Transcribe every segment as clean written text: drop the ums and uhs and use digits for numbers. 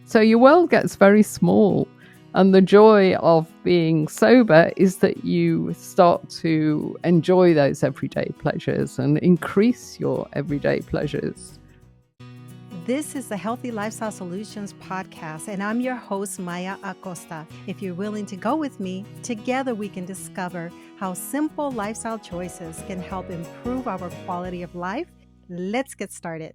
So your world gets very small. And the joy of being sober is that you start to enjoy those everyday pleasures and increase your everyday pleasures. This is the Healthy Lifestyle Solutions podcast, and I'm your host, Maya Acosta. If you're willing to go with me, together we can discover how simple lifestyle choices can help improve our quality of life. Let's get started.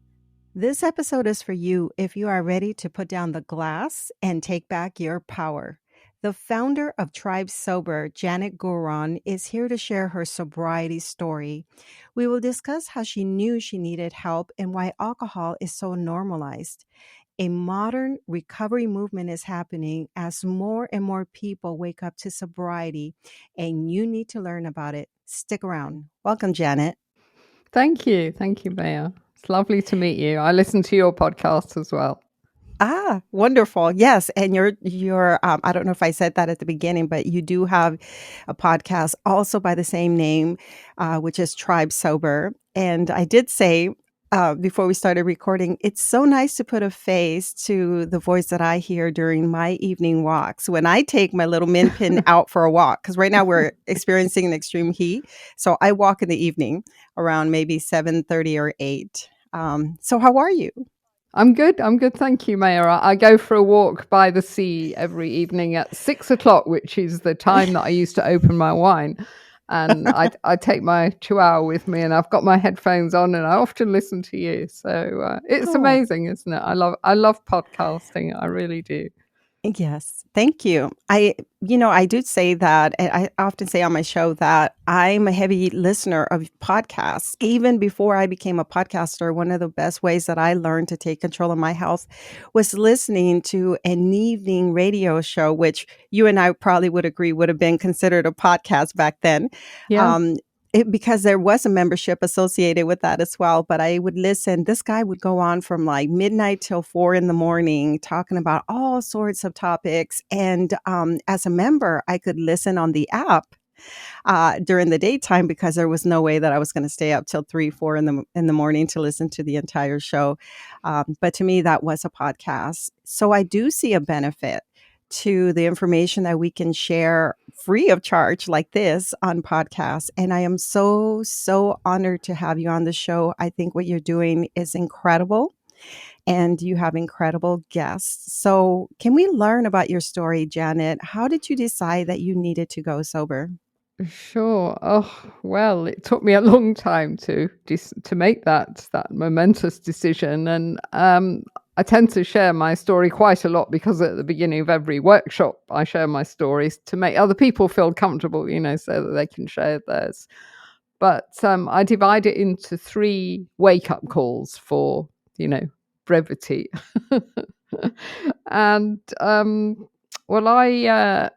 This episode is for you if you are ready to put down the glass and take back your power. The founder of Tribe Sober, Janet Gourand, is here to share her sobriety story. We will discuss how she knew she needed help and why alcohol is so normalized. A modern recovery movement is happening as more and more people wake up to sobriety, and you need to learn about it. Stick around. Welcome, Janet. Thank you. Thank you, Maya. It's lovely to meet you. I listen to your podcast as well. Ah, wonderful. Yes. And you're I don't know if I said that at the beginning, but you do have a podcast also by the same name, which is Tribe Sober. And I did say before we started recording, it's so nice to put a face to the voice that I hear during my evening walks when I take my little min pin out for a walk. Because right now we're experiencing an extreme heat. So I walk in the evening around maybe 7:30 or 8. So how are you? I'm good. Thank you, Maya. I go for a walk by the sea every evening at 6 o'clock, which is the time that I used to open my wine. And I take my chihuahua with me, and I've got my headphones on, and I often listen to you. So it's Oh. amazing, isn't it? I love podcasting. I really do. Yes, thank you. I do say that, and I often say on my show that I'm a heavy listener of podcasts. Even before I became a podcaster, one of the best ways that I learned to take control of my health was listening to an evening radio show, which you and I probably would agree would have been considered a podcast back then. Yeah. Um, because there was a membership associated with that as well. But I would listen. This guy would go on from like midnight till 4 in the morning, talking about all sorts of topics. And as a member, I could listen on the app during the daytime because there was no way that I was going to stay up till 3, 4 in the morning to listen to the entire show. But to me, that was a podcast. So I do see a benefit to the information that we can share free of charge like this on podcasts. And I am so, so honored to have you on the show. I think what you're doing is incredible and you have incredible guests. So, can we learn about your story, Janet? How did you decide that you needed to go sober? Sure. Oh, well, it took me a long time to make that momentous decision, and I tend to share my story quite a lot because at the beginning of every workshop, I share my stories to make other people feel comfortable, so that they can share theirs. But I divide it into 3 wake-up calls for, brevity. And well, I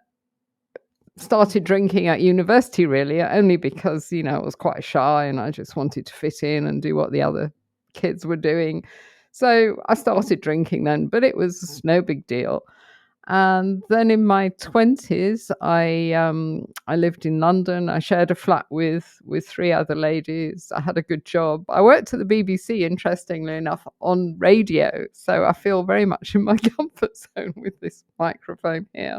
started drinking at university, really, only because, I was quite shy and I just wanted to fit in and do what the other kids were doing. So I started drinking then, but it was no big deal. And then in my 20s, I lived in London. I shared a flat with 3 other ladies. I had a good job. I worked at the BBC, interestingly enough, on radio. So I feel very much in my comfort zone with this microphone here.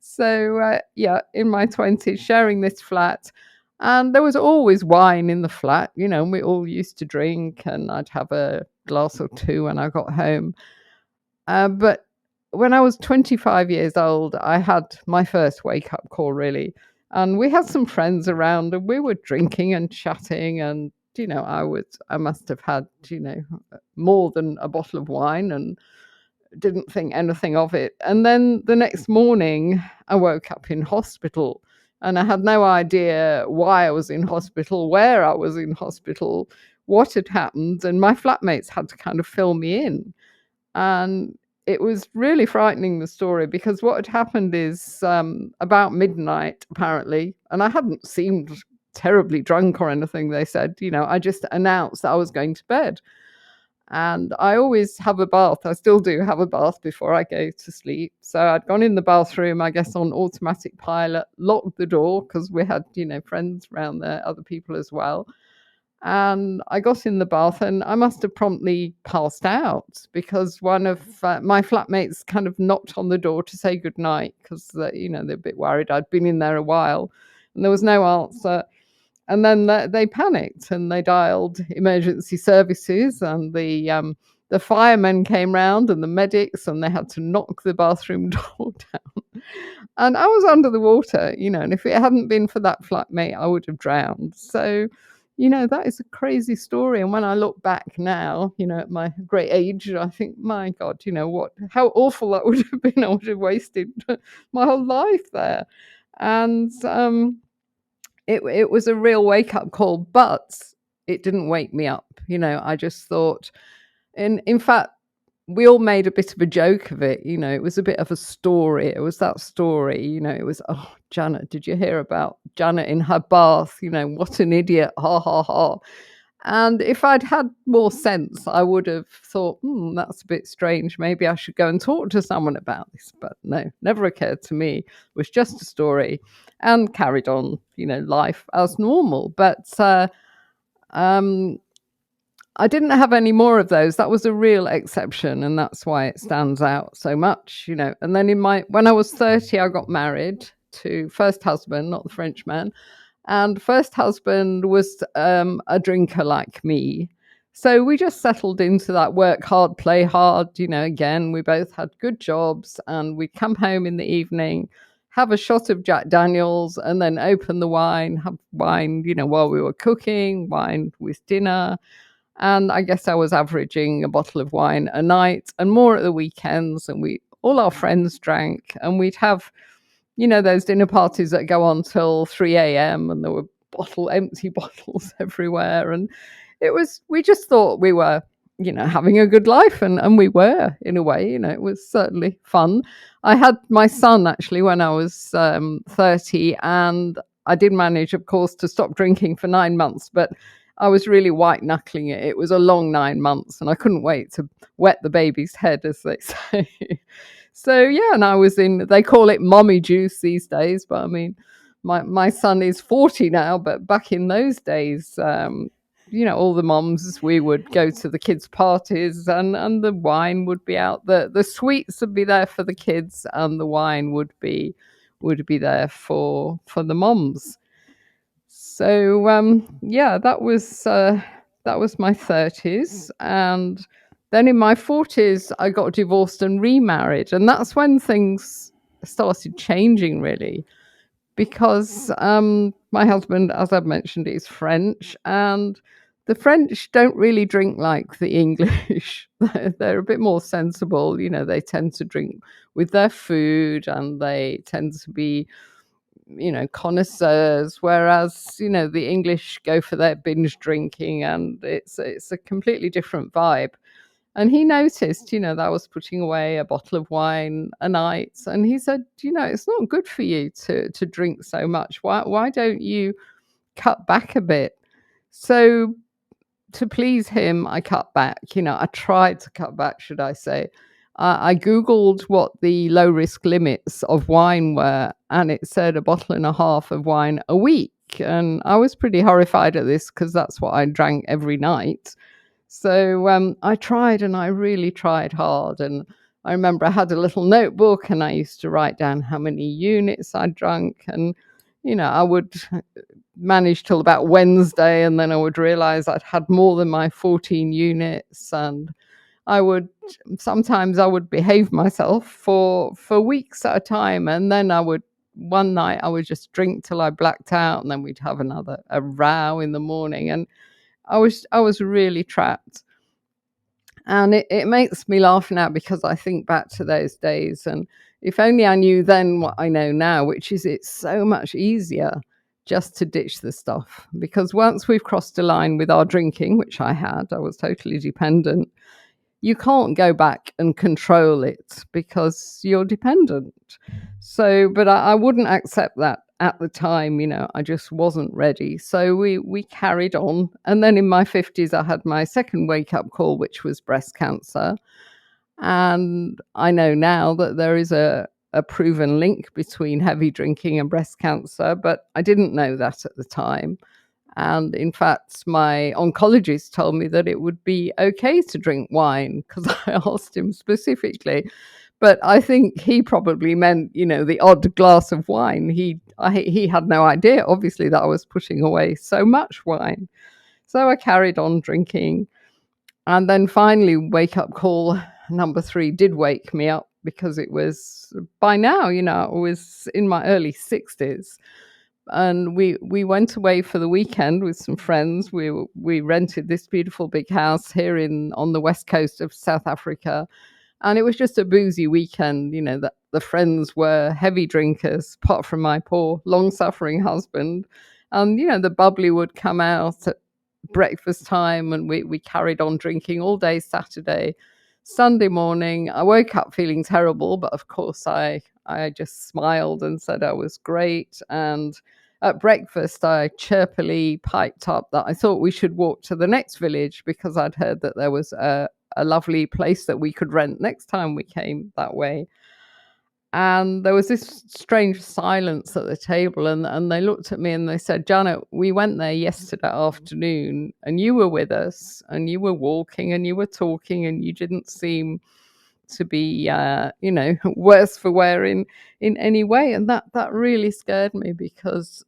So yeah, in my 20s, sharing this flat. And there was always wine in the flat, and we all used to drink, and I'd have a glass or 2 when I got home. But when I was 25 years old, I had my first wake up call, really. And we had some friends around and we were drinking and chatting. And, I must have had, more than a bottle of wine and didn't think anything of it. And then the next morning, I woke up in hospital and I had no idea why I was in hospital, where I was in hospital, what had happened. And my flatmates had to kind of fill me in. And it was really frightening, the story, because what had happened is about midnight, apparently, and I hadn't seemed terribly drunk or anything, they said, I just announced that I was going to bed. And I always have a bath. I still do have a bath before I go to sleep. So I'd gone in the bathroom, I guess, on automatic pilot, locked the door because we had, friends around there, other people as well. And I got in the bath and I must have promptly passed out because one of my flatmates kind of knocked on the door to say goodnight because, they're a bit worried. I'd been in there a while and there was no answer. And then they panicked and they dialed emergency services, and the firemen came round and the medics, and they had to knock the bathroom door down. And I was under the water, and if it hadn't been for that flatmate, I would have drowned. So, that is a crazy story. And when I look back now, at my great age, I think, my God, how awful that would have been. I would have wasted my whole life there. And it was a real wake up call, but it didn't wake me up. I just thought, and in fact, we all made a bit of a joke of it. It was a bit of a story. It was that story. It was, oh, Janet, did you hear about Janet in her bath? What an idiot. Ha ha ha. And if I'd had more sense, I would have thought, that's a bit strange. Maybe I should go and talk to someone about this. But no, never occurred to me. It was just a story, and carried on, life as normal. But um, I didn't have any more of those. That was a real exception, and that's why it stands out so much, And then when I was 30, I got married to first husband, not the Frenchman. And first husband was a drinker like me. So we just settled into that work hard, play hard. Again, we both had good jobs, and we'd come home in the evening, have a shot of Jack Daniels, and then open the wine, have wine, while we were cooking, wine with dinner. And I guess I was averaging a bottle of wine a night and more at the weekends. And all our friends drank, and we'd have those dinner parties that go on till 3 a.m. and there were empty bottles everywhere. And we just thought we were, having a good life. And we were, in a way. It was certainly fun. I had my son actually when I was 30, and I did manage, of course, to stop drinking for 9 months, but I was really white knuckling it. It was a long 9 months, and I couldn't wait to wet the baby's head, as they say. So yeah, and I was they call it mommy juice these days, but I mean, my son is 40 now, but back in those days, all the moms, we would go to the kids' parties, and the wine would be out. The sweets would be there for the kids, and the wine would be there for the moms. So yeah, that was my 30s. And then in my 40s, I got divorced and remarried. And that's when things started changing, really, because my husband, as I've mentioned, is French. And the French don't really drink like the English. They're a bit more sensible. They tend to drink with their food, and they tend to be connoisseurs, whereas the English go for their binge drinking, and it's a completely different vibe. And he noticed that I was putting away a bottle of wine a night, and he said, it's not good for you to drink so much. Why don't you cut back a bit? So to please him, I cut back. I tried to cut back, should I say. I Googled what the low risk limits of wine were, and it said a bottle and a half of wine a week. And I was pretty horrified at this because that's what I drank every night. So I tried, and I really tried hard. And I remember I had a little notebook, and I used to write down how many units I'd drunk. And, I would manage till about Wednesday, and then I would realize I'd had more than my 14 units. And sometimes I would behave myself for weeks at a time, and then one night I would just drink till I blacked out, and then we'd have a row in the morning, and I was really trapped. And it makes me laugh now because I think back to those days, and if only I knew then what I know now, which is it's so much easier just to ditch the stuff, because once we've crossed a line with our drinking, which I was totally dependent, you can't go back and control it because you're dependent. So, but I wouldn't accept that at the time. I just wasn't ready. So we carried on. And then in my 50s, I had my second wake up call, which was breast cancer. And I know now that there is a proven link between heavy drinking and breast cancer, but I didn't know that at the time. And in fact, my oncologist told me that it would be okay to drink wine because I asked him specifically. But I think he probably meant, the odd glass of wine. He had no idea, obviously, that I was putting away so much wine. So I carried on drinking. And then finally, wake up call number 3 did wake me up because it was by now, I was in my early 60s. And we went away for the weekend with some friends. We rented this beautiful big house here in on the west coast of South Africa, and it was just a boozy weekend. That the friends were heavy drinkers, apart from my poor long-suffering husband. And the bubbly would come out at breakfast time, and we carried on drinking all day Saturday. Sunday morning, I woke up feeling terrible, but of course I just smiled and said I was great. And at breakfast, I chirpily piped up that I thought we should walk to the next village because I'd heard that there was a lovely place that we could rent next time we came that way. And there was this strange silence at the table, and they looked at me and they said, Janet, we went there yesterday afternoon and you were with us and you were walking and you were talking and you didn't seem to be, worse for wear in any way. And that really scared me because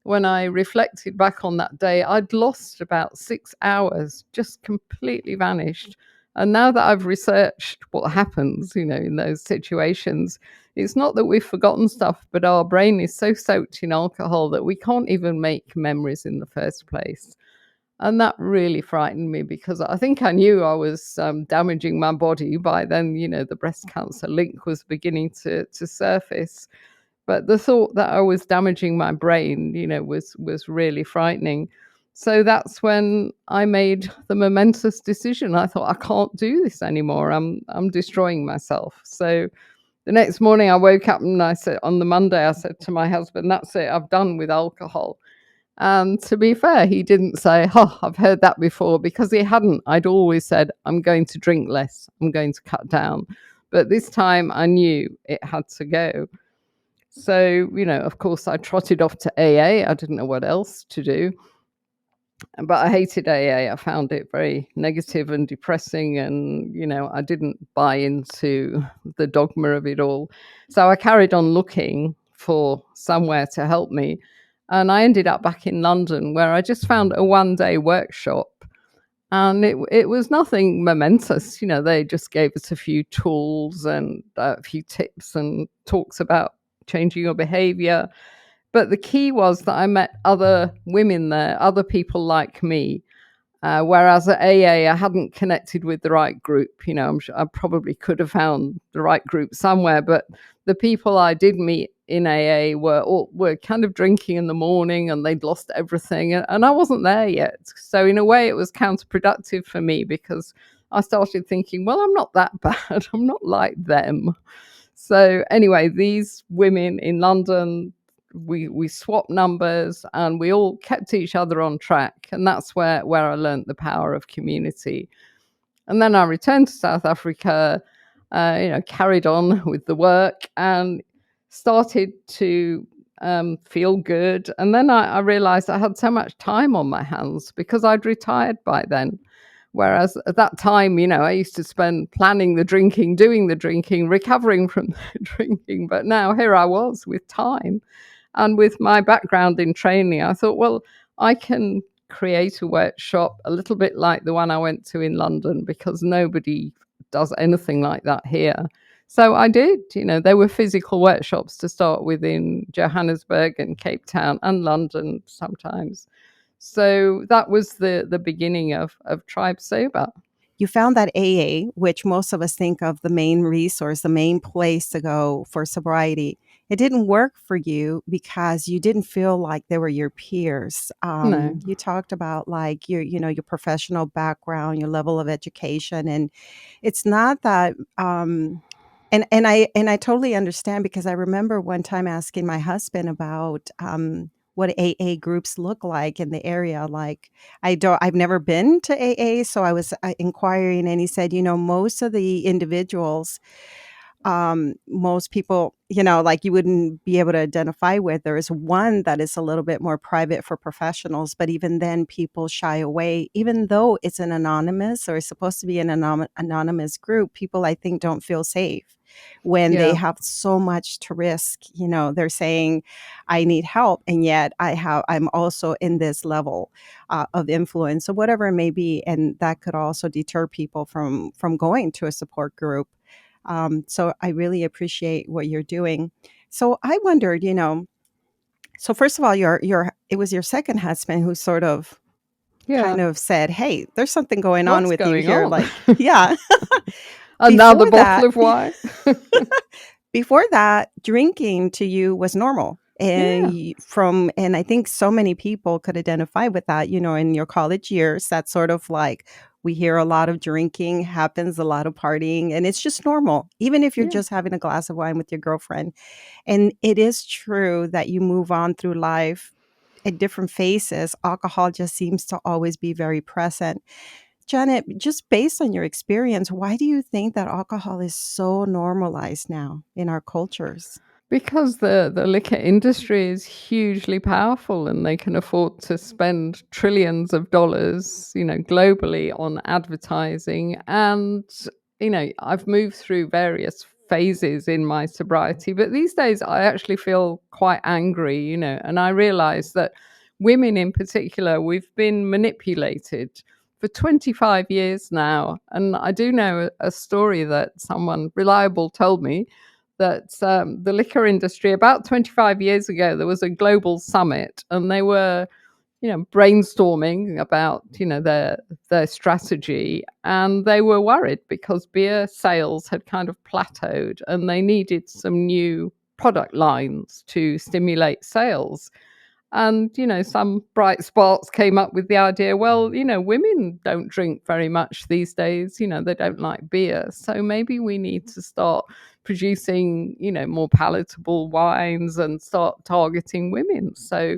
when I reflected back on that day, I'd lost about 6 hours, just completely vanished. And now that I've researched what happens, in those situations, it's not that we've forgotten stuff, but our brain is so soaked in alcohol that we can't even make memories in the first place. And that really frightened me because I think I knew I was damaging my body by then. The breast cancer link was beginning to surface. But the thought that I was damaging my brain, was really frightening. So that's when I made the momentous decision. I thought, I can't do this anymore. I'm destroying myself. So the next morning I woke up and I said, on the Monday, I said to my husband, that's it, I've done with alcohol. And to be fair, he didn't say, oh, I've heard that before, because he hadn't. I'd always said, I'm going to drink less, I'm going to cut down. But this time I knew it had to go. So, of course, I trotted off to AA. I didn't know what else to do. But I hated AA. I found it very negative and depressing. And, I didn't buy into the dogma of it all. So I carried on looking for somewhere to help me. And I ended up back in London, where I just found a one-day workshop. And it was nothing momentous. They just gave us a few tools and a few tips and talks about changing your behavior. But the key was that I met other women there, other people like me. Whereas at AA, I hadn't connected with the right group. I'm sure I probably could have found the right group somewhere, but the people I did meet in AA were kind of drinking in the morning, and they'd lost everything, and I wasn't there yet. So in a way, it was counterproductive for me because I started thinking, well, I'm not that bad. I'm not like them. So anyway, these women in London, we swapped numbers and we all kept each other on track. And that's where I learned the power of community. And then I returned to South Africa, carried on with the work and started to feel good. And then I realized I had so much time on my hands because I'd retired by then. Whereas at that time, I used to spend planning the drinking, doing the drinking, recovering from the drinking. But now here I was with time. And with my background in training, I thought, well, I can create a workshop a little bit like the one I went to in London, because nobody does anything like that here. So I did. There were physical workshops to start with in Johannesburg and Cape Town and London sometimes. So that was the beginning of Tribe Sober. You found that AA, which most of us think of the main resource, the main place to go for sobriety. It didn't work for you because you didn't feel like they were your peers. No. You talked about like your professional background, your level of education, and it's not that. And I totally understand, because I remember one time asking my husband about what AA groups look like in the area. Like, I've never been to AA, so I was inquiring, and he said, most of the individuals most people, like you wouldn't be able to identify with. There is one that is a little bit more private for professionals, but even then, people shy away, even though it's an anonymous or it's supposed to be an anonymous group. People, I think, don't feel safe when they Yeah. have so much to risk. They're saying, "I need help," and yet I'm also in this level of influence, or whatever it may be, and that could also deter people from going to a support group. So I really appreciate what you're doing. So I wondered, so first of all, it was your second husband who sort of Yeah. kind of said, "Hey, there's something going on What's with you going here." on? Like, yeah. Another Before bottle that, of wine? Before that, drinking to you was normal. And Yeah. and I think so many people could identify with that, in your college years. That's sort of like we hear a lot of drinking happens, a lot of partying, and it's just normal, even if you're Yeah. just having a glass of wine with your girlfriend. And it is true that you move on through life at different phases. Alcohol just seems to always be very present. Janet, just based on your experience, why do you think that alcohol is so normalized now in our cultures? Because the liquor industry is hugely powerful and they can afford to spend trillions of dollars, globally on advertising. And, I've moved through various phases in my sobriety, but these days I actually feel quite angry, and I realize that women in particular, we've been manipulated for 25 years now. And I do know a story that someone reliable told me that the liquor industry, about 25 years ago, there was a global summit and they were, brainstorming about, their strategy, and they were worried because beer sales had kind of plateaued and they needed some new product lines to stimulate sales. And, some bright sparks came up with the idea, well, women don't drink very much these days, they don't like beer. So maybe we need to start producing, more palatable wines and start targeting women. So,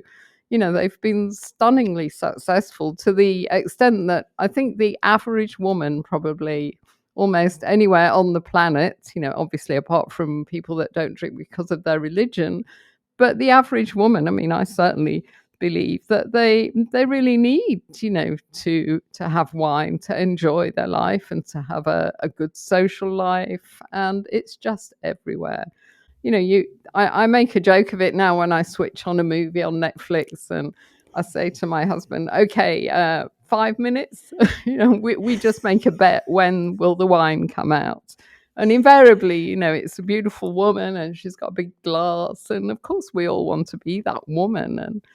they've been stunningly successful to the extent that I think the average woman probably almost anywhere on the planet, obviously apart from people that don't drink because of their religion, but the average woman, I mean, I certainly believe that they really need, to have wine to enjoy their life and to have a good social life, and it's just everywhere. I make a joke of it now when I switch on a movie on Netflix and I say to my husband, okay, 5 minutes, we just make a bet, when will the wine come out? And invariably, it's a beautiful woman and she's got a big glass. And of course, we all want to be that woman. And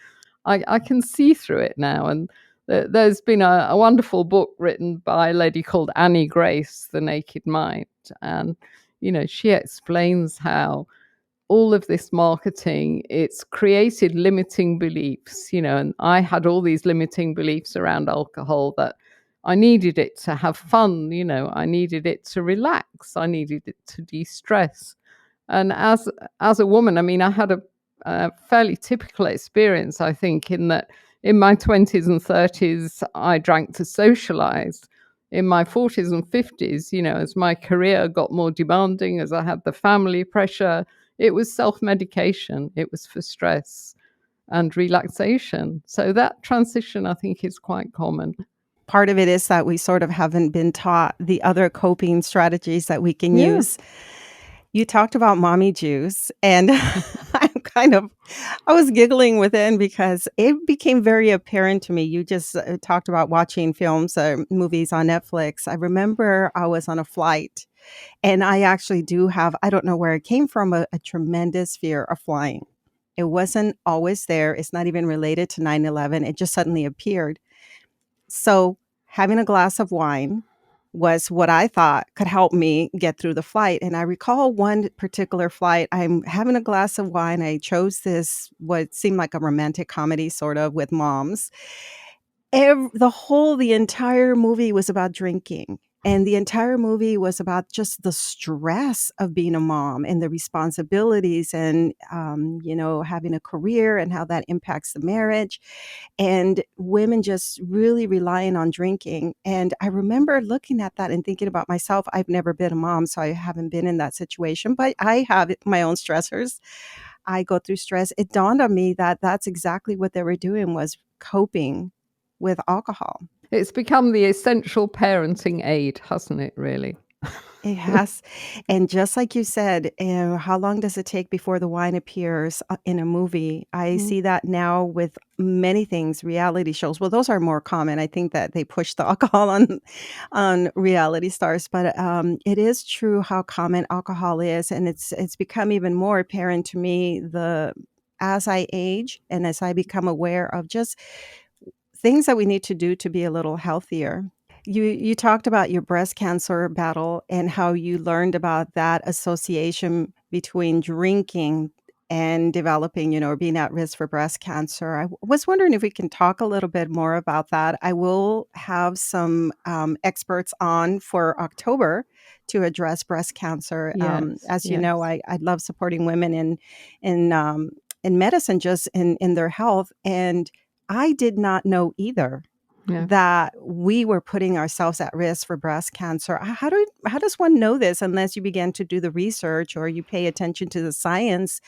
I can see through it now. And there's been a wonderful book written by a lady called Annie Grace, The Naked Mind. And, she explains how all of this marketing, it's created limiting beliefs, and I had all these limiting beliefs around alcohol, that I needed it to have fun, I needed it to relax, I needed it to de-stress. And as a woman, I mean, I had a fairly typical experience, I think, in that in my 20s and 30s, I drank to socialize. In my 40s and 50s, as my career got more demanding, as I had the family pressure, it was self-medication. It was for stress and relaxation. So that transition, I think, is quite common. Part of it is that we sort of haven't been taught the other coping strategies that we can Yeah. use. You talked about mommy juice, and I was giggling within because it became very apparent to me. You just talked about watching films, movies on Netflix. I remember I was on a flight, and I actually do have, I don't know where it came from, a tremendous fear of flying. It wasn't always there. It's not even related to 9/11. It just suddenly appeared. So having a glass of wine was what I thought could help me get through the flight. And I recall one particular flight, I'm having a glass of wine. I chose this, what seemed like a romantic comedy, sort of, with moms. The entire movie was about drinking. And the entire movie was about just the stress of being a mom and the responsibilities and, having a career and how that impacts the marriage and women just really relying on drinking. And I remember looking at that and thinking about myself. I've never been a mom, so I haven't been in that situation, but I have my own stressors. I go through stress. It dawned on me that that's exactly what they were doing was coping with alcohol. It's become the essential parenting aid, hasn't it, really? It has. And just like you said, how long does it take before the wine appears in a movie? I Mm. see that now with many things, reality shows. Well, those are more common. I think that they push the alcohol on reality stars, but it is true how common alcohol is, and it's become even more apparent to me the as I age and as I become aware of just things that we need to do to be a little healthier. You talked about your breast cancer battle and how you learned about that association between drinking and developing, or being at risk for breast cancer. I was wondering if we can talk a little bit more about that. I will have some experts on for October to address breast cancer. Yes, As you know, yes. I love supporting women in in medicine, just in their health, and I did not know either Yeah. that we were putting ourselves at risk for breast cancer. How does one know this unless you begin to do the research or you pay attention to the science?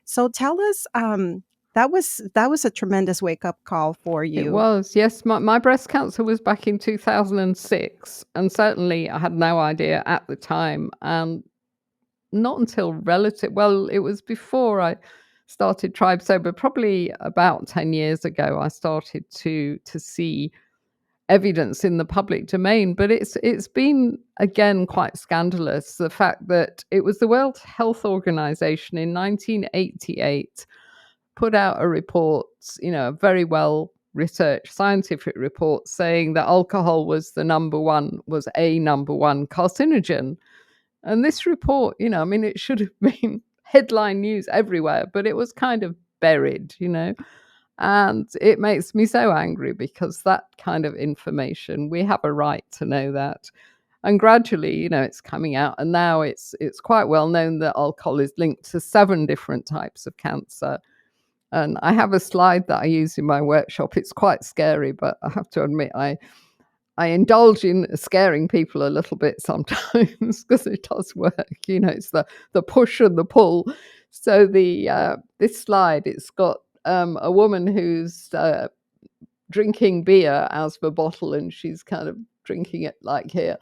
So tell us, that was a tremendous wake up call for It you. was, yes. My breast cancer was back in 2006, and certainly I had no idea at the time, and not until it was before I started Tribe Sober, probably about 10 years ago, I started to see evidence in the public domain, but it's been, again, quite scandalous, the fact that it was the World Health Organization in 1988 put out a report, a very well researched scientific report saying that alcohol was a number one carcinogen. And this report, I mean, it should have been headline news everywhere, but it was kind of buried. And it makes me so angry because that kind of information, we have a right to know that. And gradually, it's coming out, and now it's quite well known that alcohol is linked to 7 different types of cancer. And I have a slide that I use in my workshop. It's quite scary, but I have to admit I indulge in scaring people a little bit sometimes because it does work. It's the push and the pull. So this slide, it's got a woman who's drinking beer out of a bottle, and she's kind of drinking it like here,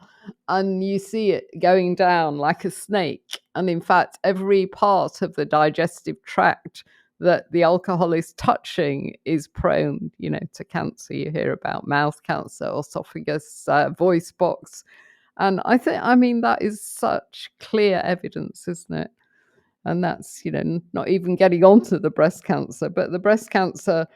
and you see it going down like a snake. And in fact, every part of the digestive tract that the alcohol is touching is prone, to cancer. You hear about mouth cancer, esophagus, voice box. And I mean, that is such clear evidence, isn't it? And that's, not even getting onto the breast cancer, but the breast cancer,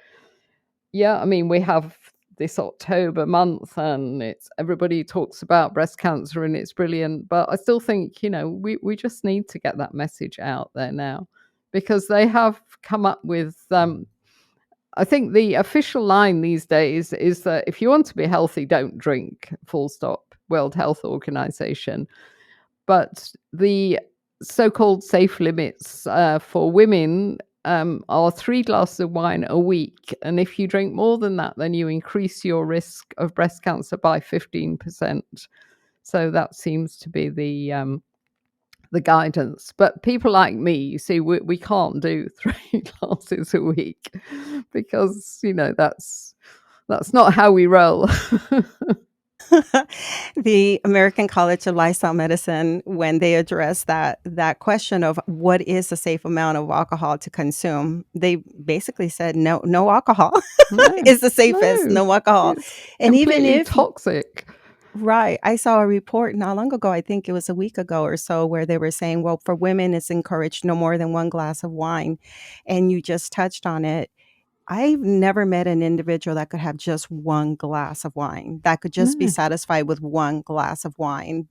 yeah, I mean, we have this October month, and it's everybody talks about breast cancer, and it's brilliant. But I still think, we just need to get that message out there now, because they have come up with I think the official line these days is that if you want to be healthy, don't drink, full stop, World Health Organization. But the so-called safe limits for women are 3 glasses of wine a week. And if you drink more than that, then you increase your risk of breast cancer by 15%. So that seems to be the guidance. But people like me, you see, we can't do 3 glasses a week because, that's not how we roll. The American College of Lifestyle Medicine, when they address that question of what is a safe amount of alcohol to consume, they basically said no alcohol No, is the safest, no, no alcohol. it's And even completely if toxic. right, I saw a report not long ago, I think it was a week ago or so, where they were saying, well, for women, it's encouraged no more than 1 glass of wine. And you just touched on it. I've never met an individual that could have just one glass of wine, that could just be No. satisfied with one glass of wine.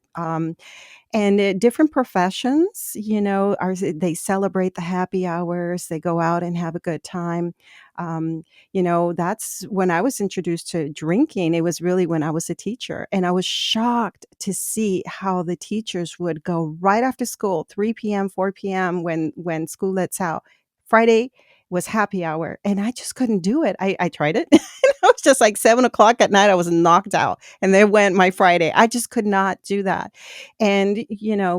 And different professions, are they celebrate the happy hours, they go out and have a good time. Um, that's when I was introduced to drinking. It was really when I was a teacher, and I was shocked to see how the teachers would go right after school, 3 p.m., 4 p.m., when school lets out. Friday was happy hour, and I just couldn't do it. I tried it. I was just like 7 o'clock at night. I was knocked out, and there went my Friday. I just could not do that. And,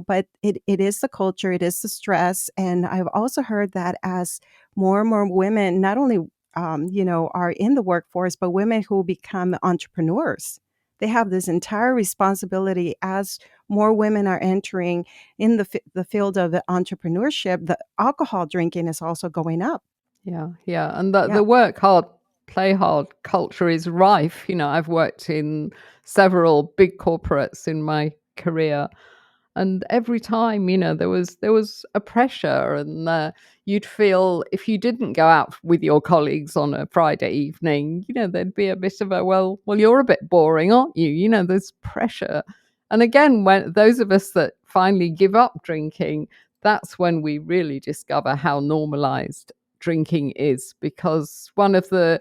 but it is the culture, it is the stress. And I've also heard that as more and more women, not only, are in the workforce, but women who become entrepreneurs, they have this entire responsibility as more women are entering in the field of entrepreneurship. The alcohol drinking is also going up. Yeah, yeah, and the Yeah. the work hard, play hard culture is rife. I've worked in several big corporates in my career, and every time, there was a pressure, and you'd feel if you didn't go out with your colleagues on a Friday evening, there'd be a bit of a well, you're a bit boring, aren't you? There's pressure, and again, when those of us that finally give up drinking, that's when we really discover how normalized drinking is, because one of the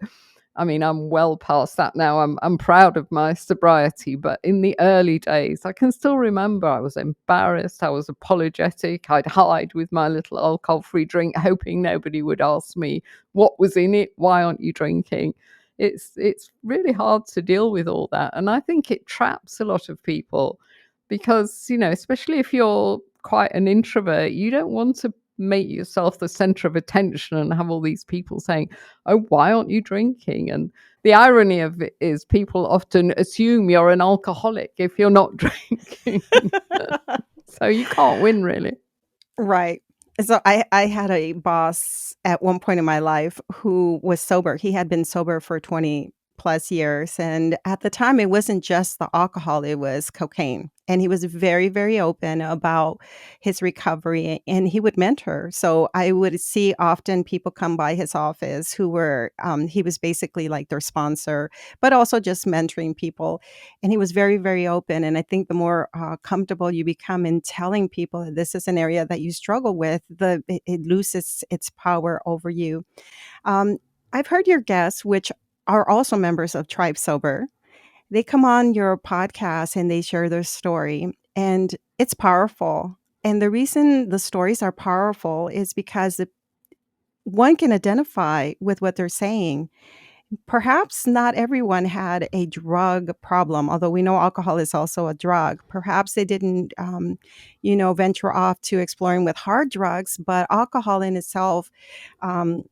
I mean, I'm well past that now. I'm proud of my sobriety, but in the early days, I can still remember I was embarrassed, I was apologetic, I'd hide with my little alcohol-free drink, hoping nobody would ask me what was in it, why aren't you drinking? It's really hard to deal with all that, and I think it traps a lot of people because, especially if you're quite an introvert, you don't want to make yourself the center of attention and have all these people saying, "Oh, why aren't you drinking?" And the irony of it is people often assume you're an alcoholic if you're not drinking. So you can't win really. Right. So I had a boss at one point in my life who was sober. He had been sober for 20 plus years. And at the time, it wasn't just the alcohol, it was cocaine. And he was very, very open about his recovery, and he would mentor. So I would see often people come by his office who were, he was basically like their sponsor, but also just mentoring people. And he was very, very open. And I think the more comfortable you become in telling people that this is an area that you struggle with, it loses its power over you. Um, I've heard your guests, which are also members of Tribe Sober, they come on your podcast and they share their story, and it's powerful. And the reason the stories are powerful is because one can identify with what they're saying. Perhaps not everyone had a drug problem, although we know alcohol is also a drug. Perhaps they didn't, venture off to exploring with hard drugs, but alcohol in itself um,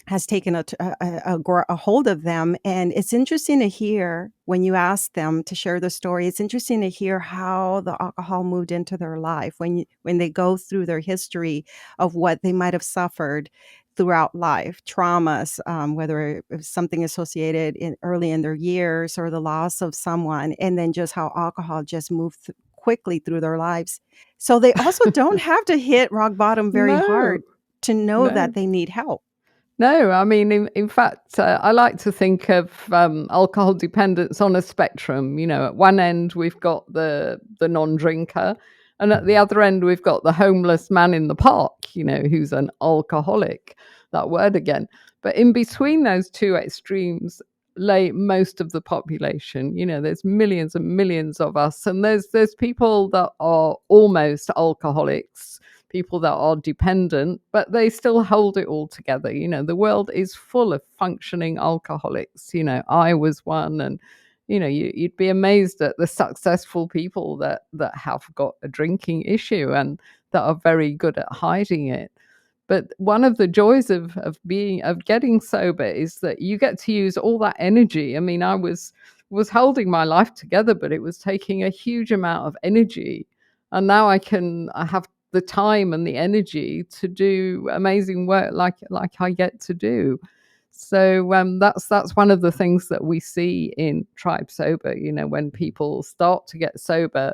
has taken a hold of them. And it's interesting to hear when you ask them to share the story. It's interesting to hear how the alcohol moved into their life when they go through their history of what they might have suffered throughout life, traumas, whether it was something associated early in their years or the loss of someone, and then just how alcohol just moved quickly through their lives. So they also don't have to hit rock bottom very No, hard to know that no. they need help. No, I mean, in fact, I like to think of alcohol dependence on a spectrum. At one end we've got the non-drinker, and at the other end we've got the homeless man in the park. Who's an alcoholic. That word again. But in between those two extremes lay most of the population. There's millions and millions of us, and there's people that are almost alcoholics, people that are dependent, but they still hold it all together. The world is full of functioning alcoholics. I was one, and you'd be amazed at the successful people that have got a drinking issue and that are very good at hiding it. But one of the joys of getting sober is that you get to use all that energy. I mean, I was holding my life together, but it was taking a huge amount of energy. And now I have the time and the energy to do amazing work like I get to do. So that's one of the things that we see in Tribe Sober. When people start to get sober,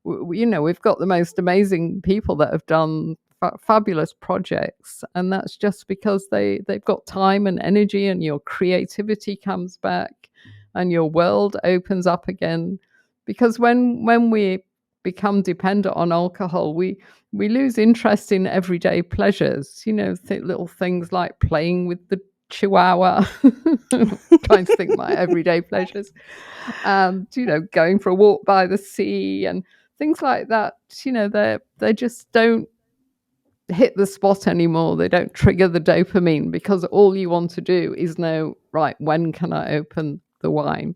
we've got the most amazing people that have done fabulous projects, and that's just because they've got time and energy, and your creativity comes back, and your world opens up again. Because when we become dependent on alcohol, we lose interest in everyday pleasures. Little things like playing with the chihuahua, trying to think my everyday pleasures, and going for a walk by the sea and things like that. They just don't hit the spot anymore. They don't trigger the dopamine, because all you want to do is know, right, when can I open the wine?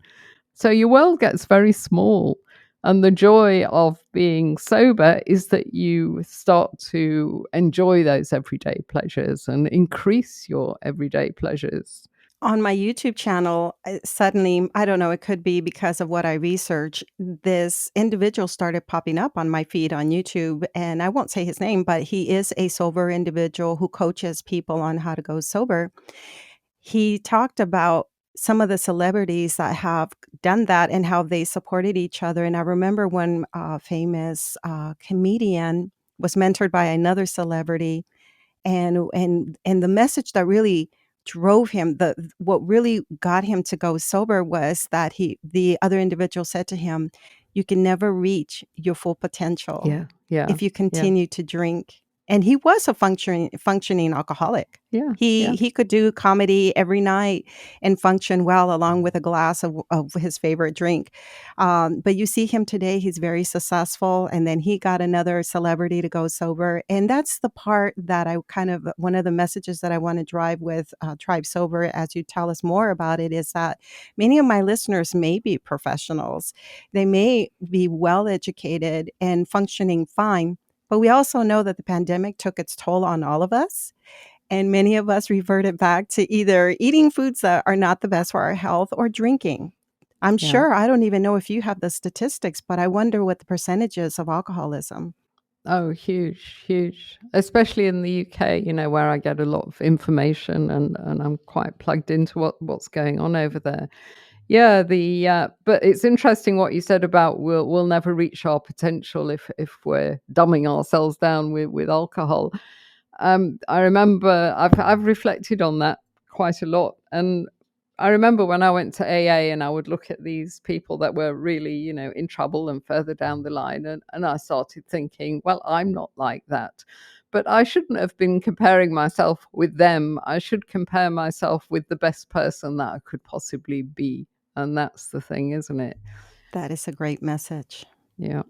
So your world gets very small. And the joy of being sober is that you start to enjoy those everyday pleasures and increase your everyday pleasures. On my YouTube channel, suddenly, I don't know, it could be because of what I research, this individual started popping up on my feed on YouTube, and I won't say his name, but he is a sober individual who coaches people on how to go sober. He talked about some of the celebrities that have done that and how they supported each other, and I remember when a famous, comedian was mentored by another celebrity, and the message that really drove him, the what really got him to go sober was that the other individual said to him, "You can never reach your full potential Yeah, yeah, if you yeah, continue to drink." And he was a functioning alcoholic. yeah, He yeah, he could do comedy every night and function well along with a glass of his favorite drink. But you see him today, he's very successful, and then he got another celebrity to go sober, and that's the part that I kind of one of the messages that I wanna drive with, Tribe Sober as you tell us more about it is that many of my listeners may be professionals. They may be well-educated and functioning fine, but we also know that the pandemic took its toll on all of us, and many of us reverted back to either eating foods that are not the best for our health or drinking. I'm yeah. sure I don't even know if you have the statistics, but I wonder what the percentage is of alcoholism. Oh, huge, huge. Especially in the UK, where I get a lot of information, and I'm quite plugged into what's going on over there. Yeah, but it's interesting what you said about we'll never reach our potential if we're dumbing ourselves down with alcohol. I remember I've reflected on that quite a lot, and I remember when I went to AA and I would look at these people that were really, in trouble and further down the line, and I started thinking, well, I'm not like that. But I shouldn't have been comparing myself with them. I should compare myself with the best person that I could possibly be. And that's the thing, isn't it? That is a great message. Yeah.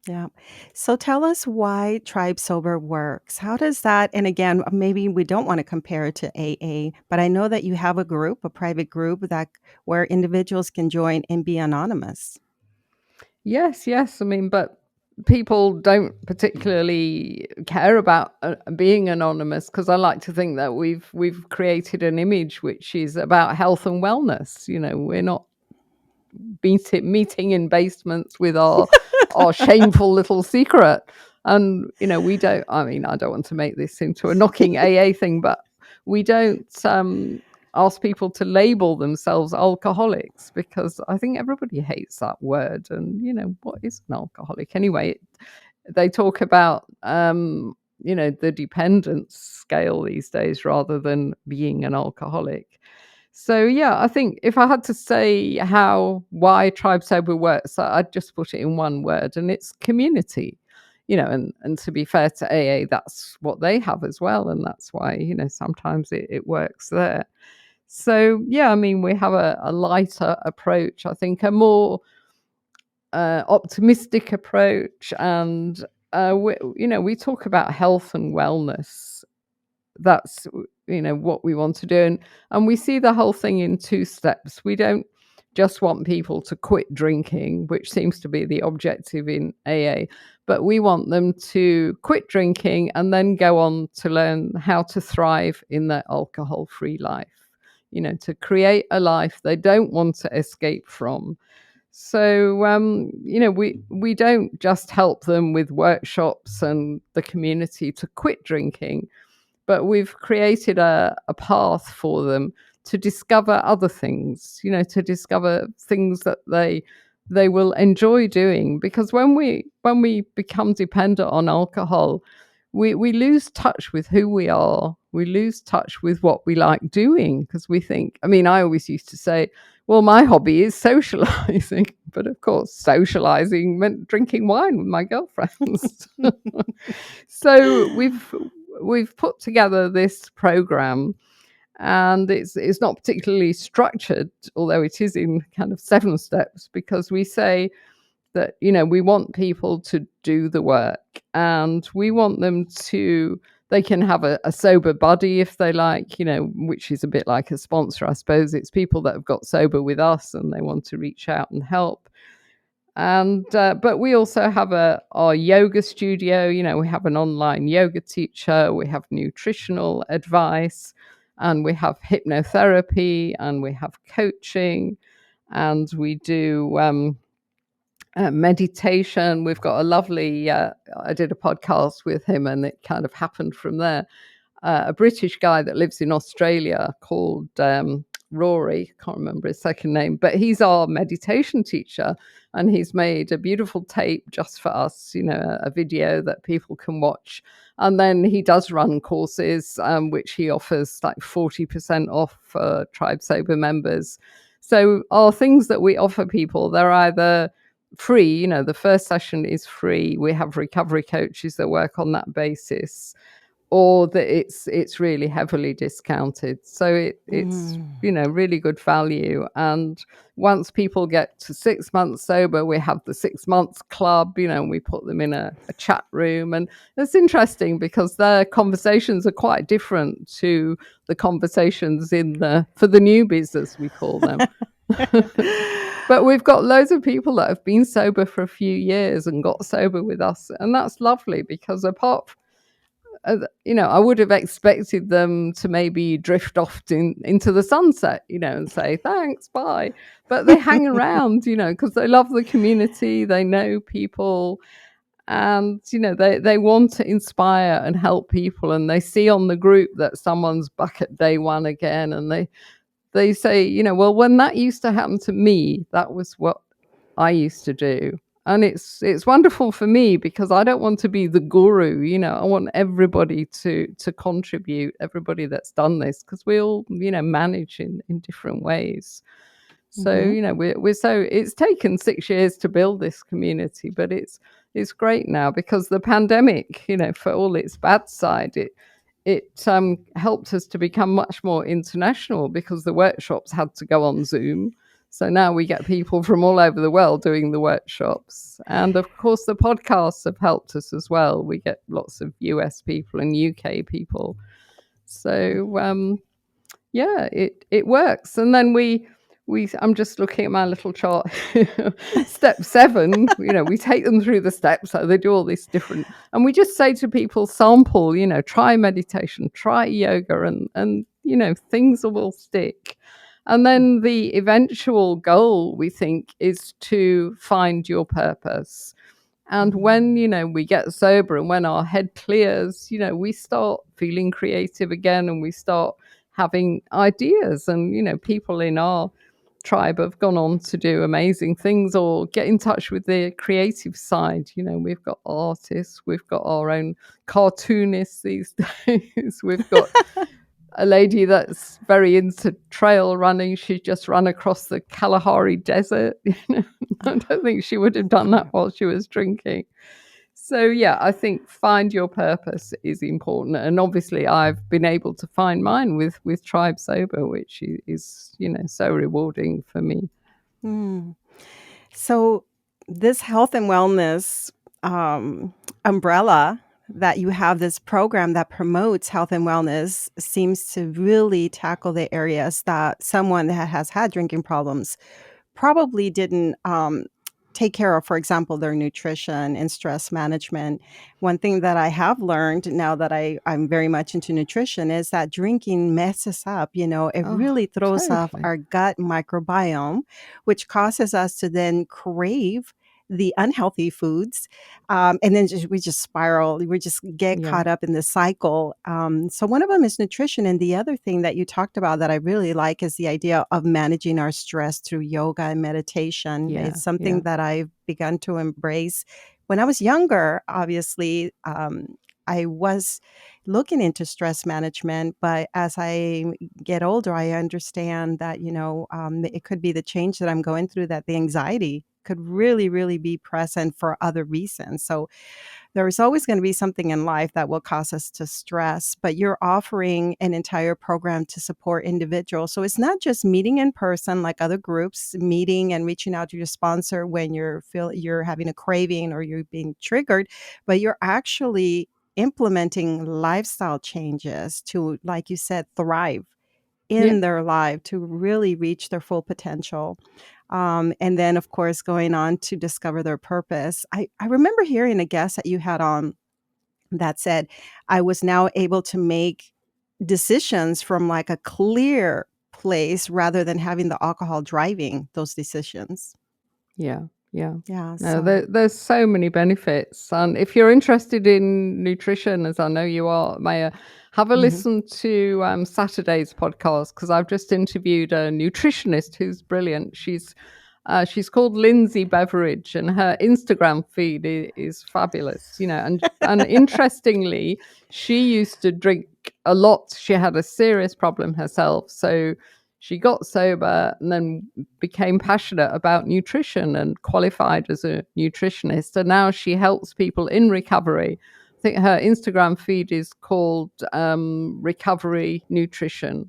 Yeah. So tell us why Tribe Sober works. How does that, and again, maybe we don't want to compare it to AA, but I know that you have a group, a private group that where individuals can join and be anonymous. Yes, yes. I mean, but people don't particularly care about being anonymous, because I like to think that we've created an image which is about health and wellness. We're not meeting in basements with our shameful little secret. And we don't. I mean, I don't want to make this into a knocking AA thing, but we don't ask people to label themselves alcoholics, because I think everybody hates that word. And what is an alcoholic anyway? They talk about the dependence scale these days rather than being an alcoholic. So yeah, I think if I had to say why Tribe Sober works, I'd just put it in one word, and it's community. And to be fair to AA, that's what they have as well, and that's why sometimes it works there. So yeah, I mean, we have a lighter approach, I think, a more optimistic approach, and we talk about health and wellness. That's what we want to do, and we see the whole thing in two steps. We don't just want people to quit drinking, which seems to be the objective in AA, but we want them to quit drinking and then go on to learn how to thrive in their alcohol-free life, to create a life they don't want to escape from. So we don't just help them with workshops and the community to quit drinking, but we've created a path for them to discover other things, to discover things that they will enjoy doing. Because when we become dependent on alcohol, we lose touch with who we are. We lose touch with what we like doing because we think, I mean, I always used to say, well, my hobby is socializing. But of course, socializing meant drinking wine with my girlfriends. So we've put together this program, and it's not particularly structured, although it is in kind of 7 steps, because we say that, we want people to do the work, and we want them to, they can have a sober buddy if they like, which is a bit like a sponsor, I suppose. It's people that have got sober with us and they want to reach out and help. And but we also have our yoga studio. We have an online yoga teacher, we have nutritional advice, and we have hypnotherapy, and we have coaching, and we do meditation. We've got a lovely, I did a podcast with him, and it kind of happened from there. A British guy that lives in Australia called Rory, can't remember his second name, but he's our meditation teacher, and he's made a beautiful tape just for us, a video that people can watch. And then he does run courses, which he offers like 40% off for Tribe Sober members. So our things that we offer people, they're either free, the first session is free. We have recovery coaches that work on that basis, or that it's really heavily discounted. So it's really good value. And once people get to 6 months sober, we have the 6 months club, and we put them in a chat room. And it's interesting because their conversations are quite different to the conversations for the newbies, as we call them. But we've got loads of people that have been sober for a few years and got sober with us, and that's lovely, because apart from, I would have expected them to maybe drift off into the sunset, and say thanks, bye. But they hang around, because they love the community, they know people, and they want to inspire and help people, and they see on the group that someone's back at day one again, and they say, well, when that used to happen to me, that was what I used to do. And it's wonderful for me, because I don't want to be the guru. I want everybody to contribute, everybody that's done this, because we all, manage in different ways. So, we're so, it's taken 6 years to build this community, but it's great now, because the pandemic, for all its bad side, it helped us to become much more international, because the workshops had to go on Zoom. So now we get people from all over the world doing the workshops. And of course, the podcasts have helped us as well. We get lots of US people and UK people. So yeah, it works. And then we I'm just looking at my little chart. Step 7, we take them through the steps. So they do all this different, and we just say to people, sample, try meditation, try yoga, and things will stick. And then the eventual goal, we think, is to find your purpose. And when, we get sober, and when our head clears, we start feeling creative again, and we start having ideas. And, people in our tribe have gone on to do amazing things, or get in touch with the creative side. We've got artists, we've got our own cartoonists these days. We've got a lady that's very into trail running. She's just run across the Kalahari Desert. I don't think she would have done that while she was drinking. So yeah, I think find your purpose is important, and obviously I've been able to find mine with Tribe Sober, which is so rewarding for me. So this health and wellness umbrella that you have, this program that promotes health and wellness, seems to really tackle the areas that someone that has had drinking problems probably didn't take care of. For example, their nutrition and stress management. One thing that I have learned now that I'm very much into nutrition is that drinking messes up, it really throws off our gut microbiome, which causes us to then crave the unhealthy foods. And then we just spiral, we just get caught up in the cycle. So one of them is nutrition. And the other thing that you talked about that I really like is the idea of managing our stress through yoga and meditation. It's something that I've begun to embrace. When I was younger, obviously, I was looking into stress management, but as I get older, I understand that, it could be the change that I'm going through, that the anxiety could really, really be present for other reasons. So there is always going to be something in life that will cause us to stress, but you're offering an entire program to support individuals. So it's not just meeting in person like other groups, meeting and reaching out to your sponsor when you're having a craving or you're being triggered, but you're actually implementing lifestyle changes to, like you said, thrive Yeah, in their life, to really reach their full potential. And then, of course, going on to discover their purpose. I remember hearing a guest that you had on that said, I was now able to make decisions from like a clear place rather than having the alcohol driving those decisions. yeah, yeah. Yeah. No, So, there's so many benefits, and if you're interested in nutrition, as I know you are, Maya, have a mhm. listen to Saturday's podcast, because I've just interviewed a nutritionist who's brilliant. She's called Lindsay Beveridge, and her Instagram feed is fabulous. And interestingly, she used to drink a lot. She had a serious problem herself, so she got sober and then became passionate about nutrition and qualified as a nutritionist. And now she helps people in recovery. I think her Instagram feed is called Recovery Nutrition,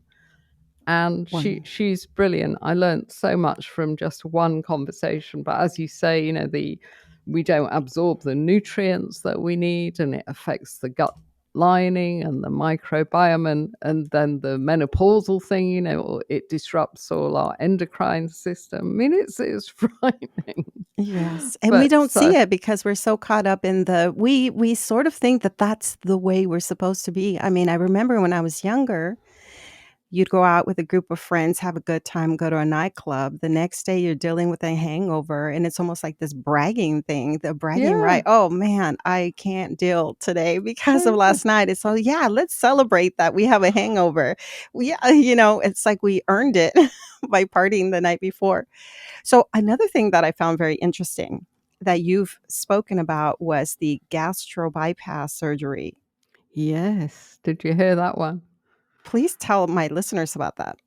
and Wow. she's brilliant. I learned so much from just one conversation. But as you say, the we don't absorb the nutrients that we need, and it affects the gut lining and the microbiome, and then the menopausal thing, it disrupts all our endocrine system. I mean, it's frightening. Yes, and we But don't see it because we're so caught up in the we sort of think that that's the way we're supposed to be. I mean, I remember when I was younger, you'd go out with a group of friends, have a good time, go to a nightclub. The next day, you're dealing with a hangover, and it's almost like this bragging thing, the bragging yeah, right. Oh man, I can't deal today because of totally. last night. It's so yeah, let's celebrate that we have a hangover. It's like we earned it by partying the night before. So another thing that I found very interesting that you've spoken about was the gastro bypass surgery. Yes, did you hear that one? Please tell my listeners about that.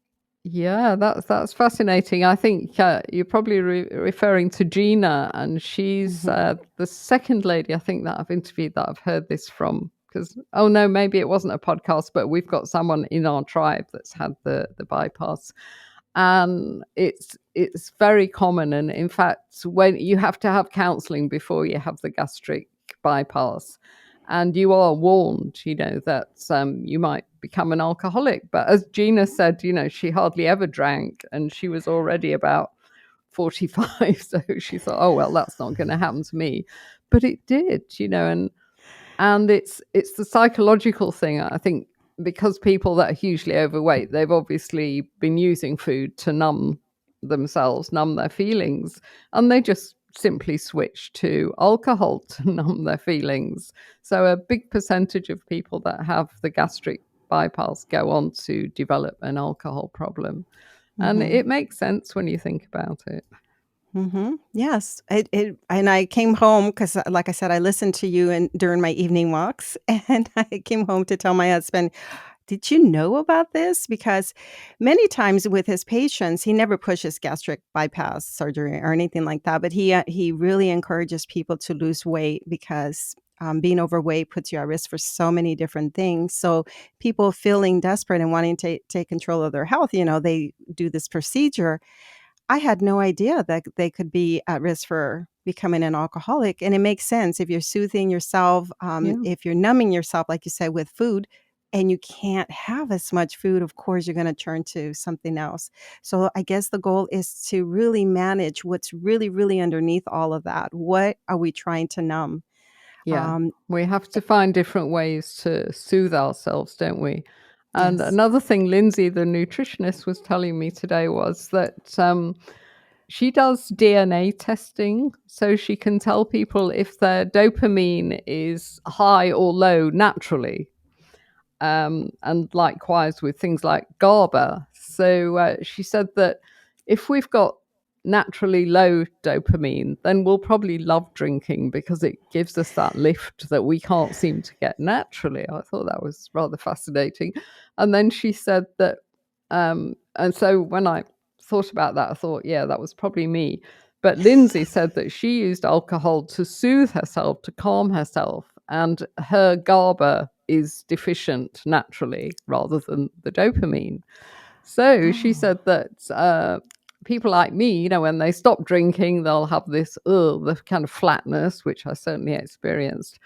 Yeah, that's fascinating. I think you're probably referring to Gina, and she's Mhm. the second lady I think that I've interviewed that I've heard this from. Because oh no, maybe it wasn't a podcast, but we've got someone in our tribe that's had the bypass, and it's very common. And in fact, when you have to have counselling before you have the gastric bypass, and you are warned, that you might become an alcoholic. But as Gina said, she hardly ever drank, and she was already about 45, so she thought, oh well, that's not going to happen to me. But it did, and it's the psychological thing, I think, because people that are hugely overweight, they've obviously been using food to numb themselves, numb their feelings, and they just simply switch to alcohol to numb their feelings. So a big percentage of people that have the gastric bypass go on to develop an alcohol problem, and Mhm. it makes sense when you think about it. Mhm. Yes. And I came home because, like I said, I listened to you during my evening walks, and I came home to tell my husband, "Did you know about this?" Because many times with his patients, he never pushes gastric bypass surgery or anything like that, but he really encourages people to lose weight because, being overweight puts you at risk for so many different things. So people feeling desperate and wanting to take control of their health, they do this procedure. I had no idea that they could be at risk for becoming an alcoholic, and it makes sense if you're soothing yourself, Yeah, if you're numbing yourself, like you said, with food, and you can't have as much food, of course, you're gonna turn to something else. So I guess the goal is to really manage what's really, really underneath all of that. What are we trying to numb? yeah. Um, We have to find different ways to soothe ourselves, don't we? And yes. another thing Lindsay, the nutritionist, was telling me today was that she does DNA testing, so she can tell people if their dopamine is high or low naturally. And likewise with things like GABA. So she said that if we've got naturally low dopamine, then we'll probably love drinking because it gives us that lift that we can't seem to get naturally. I thought that was rather fascinating. And then she said that, and so when I thought about that, I thought, yeah, that was probably me. But Lindsay said that she used alcohol to soothe herself, to calm herself, and her GABA is deficient naturally rather than the dopamine. So she Oh. said that people like me, when they stop drinking, they'll have this, the kind of flatness, which I certainly experienced.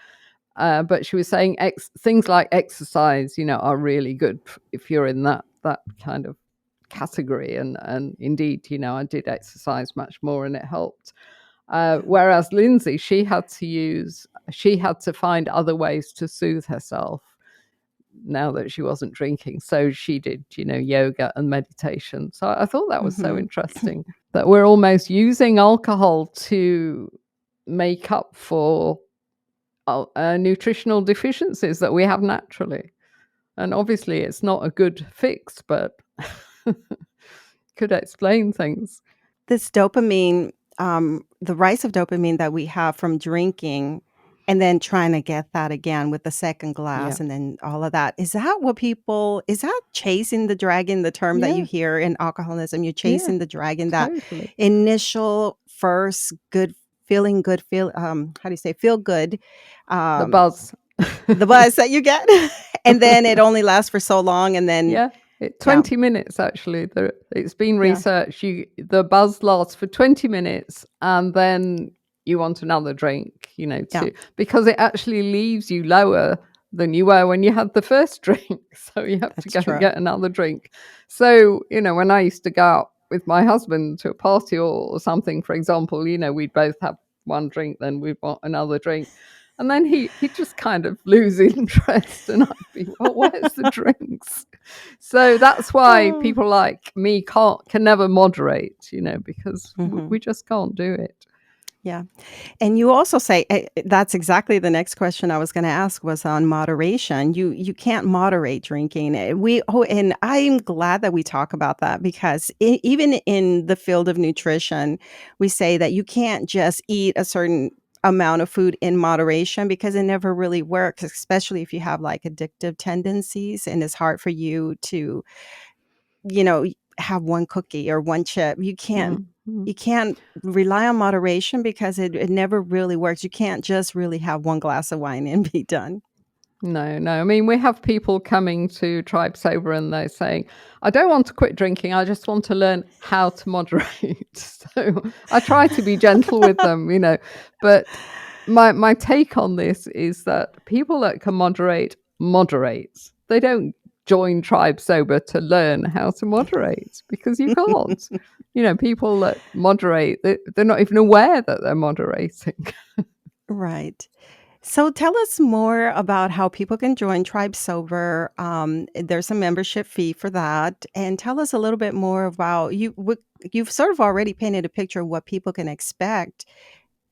But she was saying things like exercise, are really good if you're in that kind of category. And indeed, I did exercise much more, and it helped. Whereas Lindsay, she had to find other ways to soothe herself now that she wasn't drinking. So she did, yoga and meditation. So I thought that was so Mhm. interesting that we're almost using alcohol to make up for nutritional deficiencies that we have naturally. And obviously, it's not a good fix, but could explain things. This dopamine, the rise of dopamine that we have from drinking and then trying to get that again with the second Yeah. glass and then all of that. Is that chasing the dragon, the term that you Yeah. hear in alcoholism? You're Yeah. chasing the dragon, that Totally. initial first good feeling good how do you say feel good, The um, buzz. the buzz that you get. And then it only lasts for so long and then Yeah, yeah, 20 minutes actually. It's been yeah, researched. The buzz lasts for 20 minutes, and then you want another drink, yeah, because it actually leaves you lower than you were when you had the first drink. So you have to that's go and true. get another drink. So, when I used to go out with my husband to a party or something, for example, we'd both have one drink, then we'd want another drink. And then he'd just kind of lose interest, and I'd be, well, where's the drinks? So that's why Oh. people like me can never moderate, because Mhm. we just can't do it. Yeah. And you also say that's exactly the next question I was going to ask was on moderation. You can't moderate drinking. And I'm glad that we talk about that because even in the field of nutrition, we say that you can't just eat a certain amount of food in moderation because it never really works, especially if you have like addictive tendencies and it's hard for you to, you know, have one cookie or one chip. Mm-hmm. You can't rely on moderation because it never really works. You can't just really have one glass of wine and be done. No, no. I mean, we have people coming to Tribe Sober and they're saying, I don't want to quit drinking. I just want to learn how to moderate. So I try to be gentle with them, But my take on this is that people that can moderate. They don't join Tribe Sober to learn how to moderate because you can't. People that moderate, they're not even aware that they're moderating. Right. So tell us more about how people can join Tribe Sober. There's a membership fee for that, and tell us a little bit more about you. You've sort of already painted a picture of what people can expect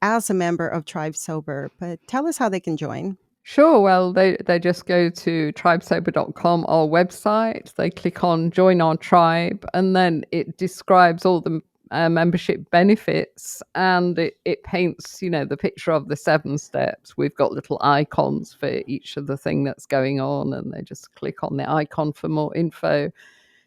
as a member of Tribe Sober, but tell us how they can join. Sure. Well, they just go to tribesober.com, our website. They click on join our tribe, and then it describes all the membership benefits, and it paints, the picture of the 7 steps. We've got little icons for each of the thing that's going on, and they just click on the icon for more info.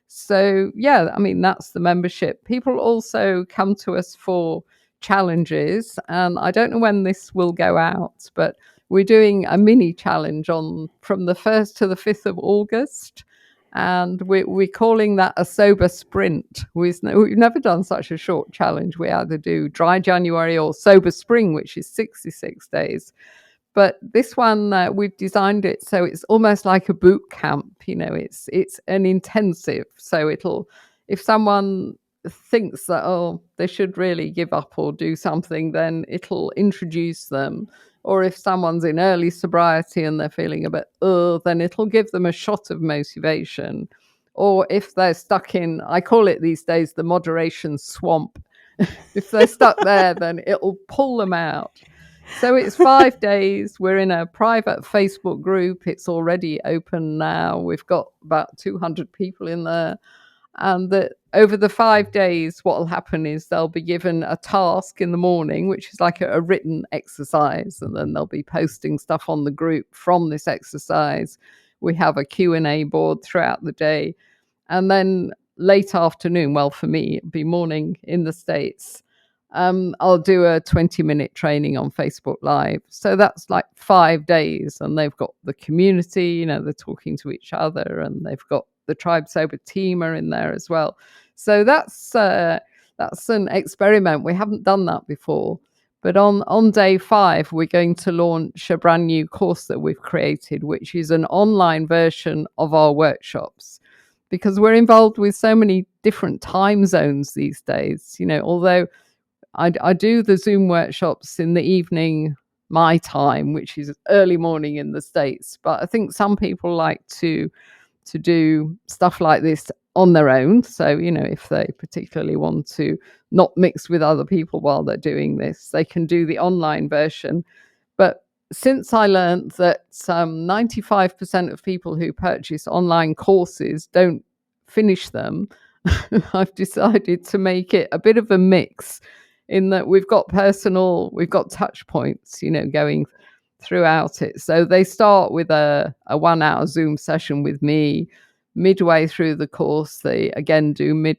So, yeah, I mean, that's the membership. People also come to us for challenges, and I don't know when this will go out, but we're doing a mini challenge on from the 1st to the 5th of August. And we're calling that a sober sprint. We've never done such a short challenge. We either do dry January or sober spring, which is 66 days. But this one, we've designed it so it's almost like a boot camp. It's an intensive. So if someone thinks that they should really give up or do something, then it'll introduce them. Or if someone's in early sobriety and they're feeling a bit then it'll give them a shot of motivation. Or if they're stuck in, I call it these days the moderation swamp. If they're stuck there, then it'll pull them out. So it's 5 days. We're in a private Facebook group. It's already open now. We've got about 200 people in there. And over the 5 days, what will happen is they'll be given a task in the morning, which is like a written exercise, and then they'll be posting stuff on the group from this exercise. We have a Q&A board throughout the day. And then late afternoon, well, for me, it'd be morning in the States. I'll do a 20-minute training on Facebook Live. So that's like 5 days, and they've got the community, they're talking to each other, and they've got the Tribe Sober teamer in there as well. So that's an experiment. We haven't done that before. But on day 5, we're going to launch a brand new course that we've created, which is an online version of our workshops, because we're involved with so many different time zones these days. Although I do the Zoom workshops in the evening, my time, which is early morning in the States. But I think some people like to do stuff like this on their own. So, if they particularly want to not mix with other people while they're doing this, they can do the online version. But since I learned that 95% of people who purchase online courses don't finish them, I've decided to make it a bit of a mix, in that we've got touch points, going throughout it. So they start with a 1 hour Zoom session with me. Midway through the course, they again do mid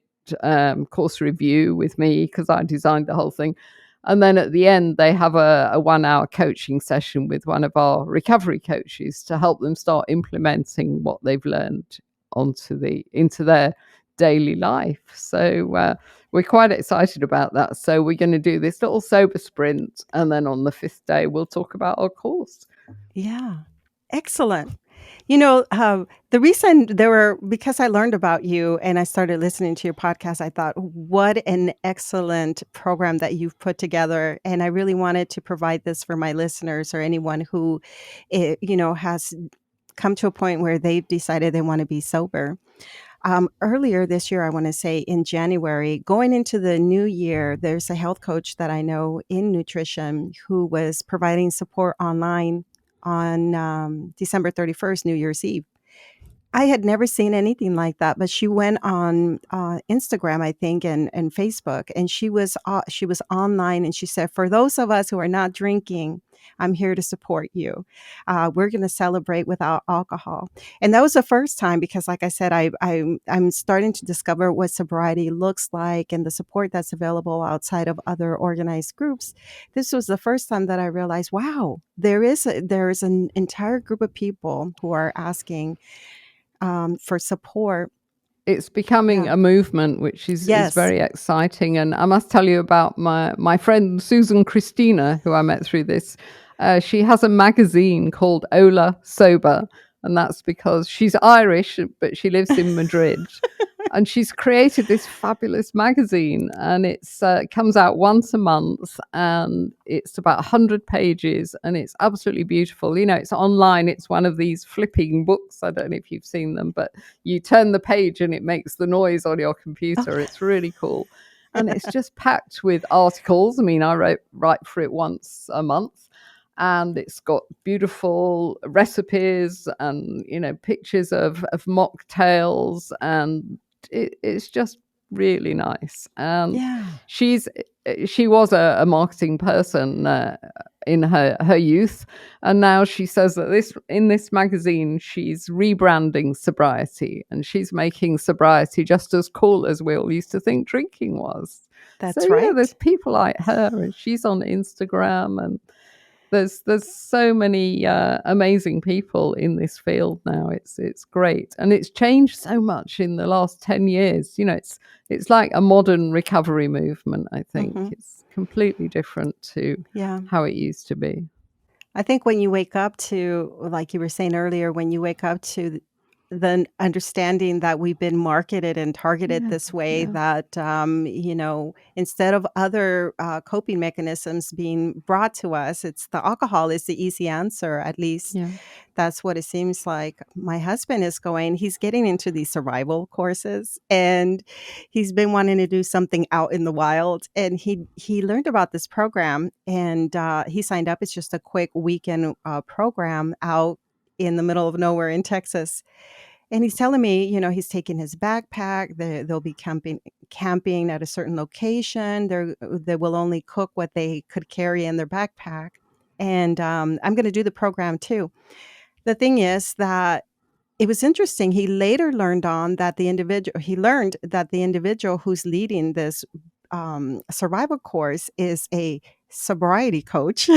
course review with me, because I designed the whole thing. And then at the end, they have a 1 hour coaching session with one of our recovery coaches to help them start implementing what they've learned into their daily life. So we're quite excited about that. So we're going to do this little sober sprint, and then on the 5th day, we'll talk about our course. Yeah. Excellent. The reason because I learned about you and I started listening to your podcast, I thought, what an excellent program that you've put together. And I really wanted to provide this for my listeners or anyone who, has come to a point where they've decided they want to be sober. Earlier this year, I want to say in January, going into the new year, there's a health coach that I know in nutrition who was providing support online on December 31st, New Year's Eve. I had never seen anything like that, but she went on Instagram, I think, and Facebook, and she was online, and she said, "For those of us who are not drinking, I'm here to support you. We're going to celebrate without alcohol." And that was the first time, because, like I said, I'm starting to discover what sobriety looks like and the support that's available outside of other organized groups. This was the first time that I realized, wow, there is an entire group of people who are asking for support. It's becoming Yeah. a movement, which is Yes. very exciting. And I must tell you about my friend Susan Christina, who I met through this. She has a magazine called Ola Sober, and that's because she's Irish, but she lives in Madrid. And she's created this fabulous magazine, and it comes out once a month, and it's about 100 pages, and it's absolutely beautiful. It's online. It's one of these flipping books. I don't know if you've seen them, but you turn the page and it makes the noise on your computer. It's really cool. And it's just packed with articles. I mean, I write for it once a month, and it's got beautiful recipes and pictures of mocktails, and it's just really nice. And Yeah. she was a marketing person in her youth, and now she says that in this magazine she's rebranding sobriety, and she's making sobriety just as cool as we all used to think drinking was. So That's yeah, there's right. people like her, and she's on Instagram, and there's so many amazing people in this field now. It's great, and it's changed so much in the last 10 years. It's like a modern recovery movement. I think Hmm. it's completely different to Yeah. how it used to be. I think when you wake up to, like you were saying earlier, when you wake up to the understanding that we've been marketed and targeted Yeah, this way, yeah, that, instead of other coping mechanisms being brought to us, it's the alcohol is the easy answer. At least yeah. that's what it seems like. My husband is he's getting into these survival courses, and he's been wanting to do something out in the wild. And he learned about this program, and he signed up. It's just a quick weekend program out in the middle of nowhere in Texas. And he's telling me, he's taking his backpack. They'll be camping at a certain location. They will only cook what they could carry in their backpack. And I'm going to do the program too. The thing is that it was interesting. He later learned that the individual who's leading this survival course is a sobriety coach.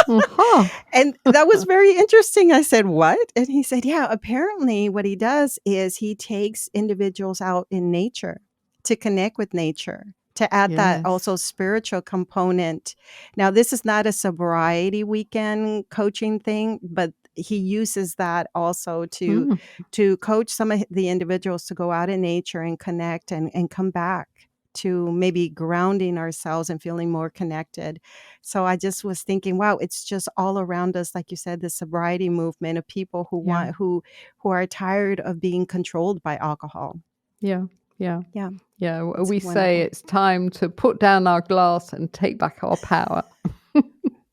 Uh-huh. And that was very interesting. I said, "What?" And he said, "Yeah, apparently what he does is he takes individuals out in nature to connect with nature, to add that also Yes. spiritual component." Now, this is not a sobriety weekend coaching thing, but he uses that also Mm, to coach some of the individuals to go out in nature and connect and come back to maybe grounding ourselves and feeling more connected. So I just was thinking, wow, it's just all around us, like you said, the sobriety movement of people yeah. who are tired of being controlled by alcohol. Yeah. Yeah. Yeah, Yeah. it's We say wonderful. it's time to put down our glass and take back our power.